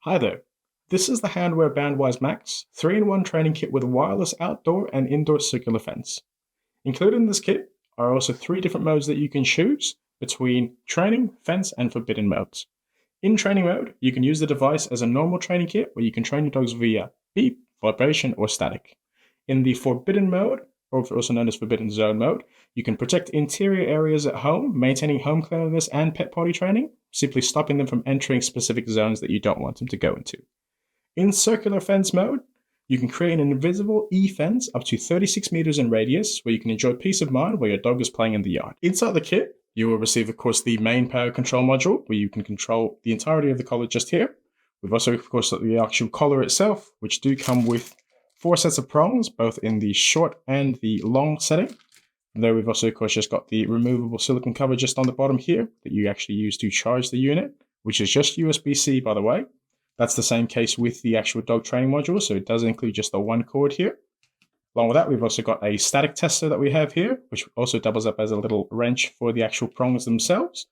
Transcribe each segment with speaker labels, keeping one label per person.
Speaker 1: Hi there. This is the Houndware Bandwise Max 3-in-1 training kit with a wireless outdoor and indoor circular fence. Included in this kit are also 3 different modes that you can choose between training, fence, and forbidden modes. In training mode, you can use the device as a normal training kit where you can train your dogs via beep, vibration, or static. In the forbidden mode, or also known as forbidden zone mode, you can protect interior areas at home, maintaining home cleanliness and pet potty training, simply stopping them from entering specific zones that you don't want them to go into. In circular fence mode, you can create an invisible e-fence up to 36 meters in radius where you can enjoy peace of mind while your dog is playing in the yard. Inside the kit, you will receive, of course, the main power control module where you can control the entirety of the collar just here. We've also, of course, got the actual collar itself, which do come with 4 sets of prongs, both in the short and the long setting. And there we've also, of course, just got the removable silicone cover just on the bottom here that you actually use to charge the unit, which is just USB-C, by the way. That's the same case with the actual dog training module, so it does include just the one cord here. Along with that, we've also got a static tester that we have here, which also doubles up as a little wrench for the actual prongs themselves.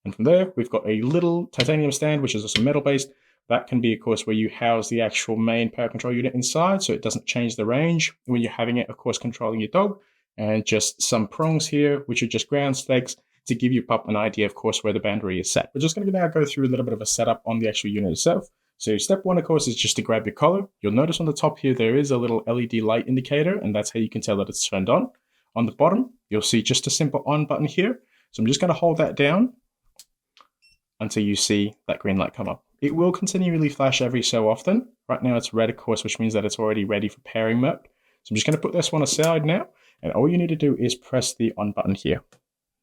Speaker 1: And from there, we've got a little titanium stand, which is also metal-based. That can be, of course, where you house the actual main power control unit inside, so it doesn't change the range when you're having it, of course, controlling your dog. And just some prongs here, which are just ground stakes, to give you pup an idea, of course, where the boundary is set. We're just going to now go through a little bit of a setup on the actual unit itself. So step 1, of course, is just to grab your collar. You'll notice on the top here, there is a little LED light indicator, and that's how you can tell that it's turned on. On the bottom, you'll see just a simple on button here. So I'm just going to hold that down until you see that green light come up. It will continually flash every so often. Right now it's red, of course, which means that it's already ready for pairing mode. So I'm just going to put this one aside now, and all you need to do is press the on button here.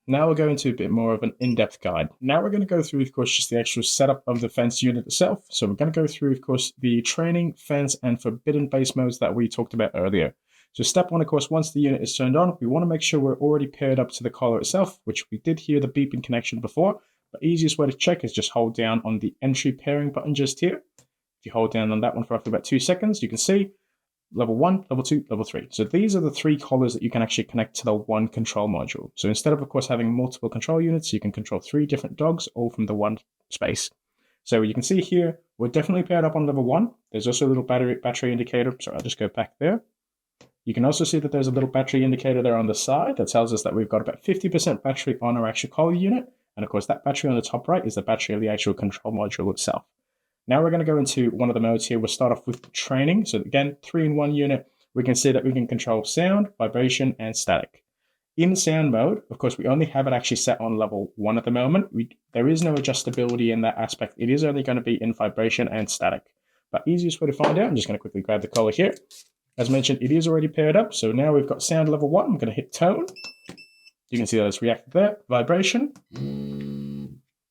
Speaker 1: Now we'll go into a bit more of an in-depth guide. Now we're going to go through, of course, just the actual setup of the fence unit itself. So we're going to go through, of course, the training, fence, and forbidden base modes that we talked about earlier. So step 1, of course, once the unit is turned on, we want to make sure we're already paired up to the collar itself, which we did hear the beeping connection before. The easiest way to check is just hold down on the entry pairing button just here. If you hold down on that one for roughly about 2 seconds, you can see level 1, level 2, level 3. So these are the 3 collars that you can actually connect to the one control module. So instead of course, having multiple control units, you can control 3 different dogs, all from the one space. So you can see here, we're definitely paired up on level 1. There's also a little battery indicator. So I'll just go back there. You can also see that there's a little battery indicator there on the side that tells us that we've got about 50% battery on our actual collar unit. And of course, that battery on the top right is the battery of the actual control module itself. Now we're going to go into one of the modes here. We'll start off with training. So again, 3-in-1 unit. We can see that we can control sound, vibration, and static. In sound mode, of course, we only have it actually set on level 1 at the moment. There is no adjustability in that aspect. It is only going to be in vibration and static. But easiest way to find out, I'm just going to quickly grab the collar here. As mentioned, it is already paired up. So now we've got sound level 1. I'm going to hit tone. You can see that it's reacted there. Vibration.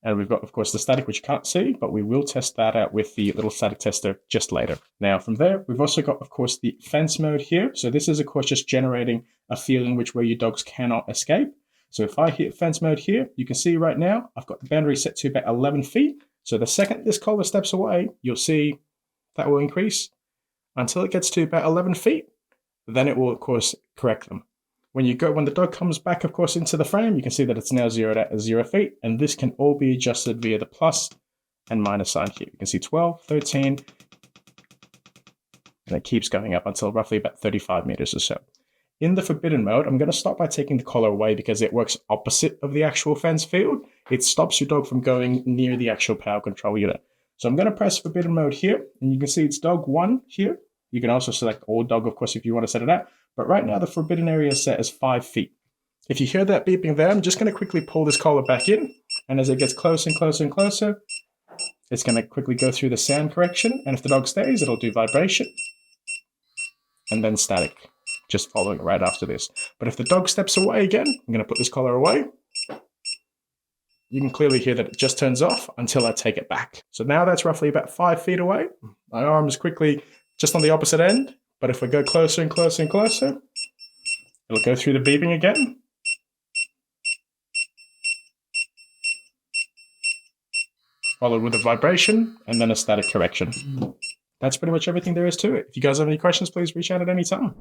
Speaker 1: And we've got, of course, the static, which you can't see, but we will test that out with the little static tester just later. Now, from there, we've also got, of course, the fence mode here. So this is, of course, just generating a field in which where your dogs cannot escape. So if I hit fence mode here, you can see right now, I've got the boundary set to about 11 feet. So the second this collar steps away, you'll see that will increase until it gets to about 11 feet. Then it will, of course, correct them. When the dog comes back, of course, into the frame, you can see that it's now zeroed out at 0 feet, and this can all be adjusted via the plus and minus sign here. You can see 12, 13, and it keeps going up until roughly about 35 meters or so. In the forbidden mode, I'm going to start by taking the collar away because it works opposite of the actual fence field. It stops your dog from going near the actual power control unit. So I'm going to press forbidden mode here, and you can see it's dog 1 here. You can also select all dog, of course, if you want to set it out. But right now, the forbidden area is set as 5 feet. If you hear that beeping there, I'm just going to quickly pull this collar back in. And as it gets closer and closer and closer, it's going to quickly go through the sound correction. And if the dog stays, it'll do vibration. And then static, just following right after this. But if the dog steps away again, I'm going to put this collar away. You can clearly hear that it just turns off until I take it back. So now that's roughly about 5 feet away. My arm is quickly just on the opposite end. But if we go closer and closer and closer, it'll go through the beeping again. Followed with a vibration and then a static correction. That's pretty much everything there is to it. If you guys have any questions, please reach out at any time.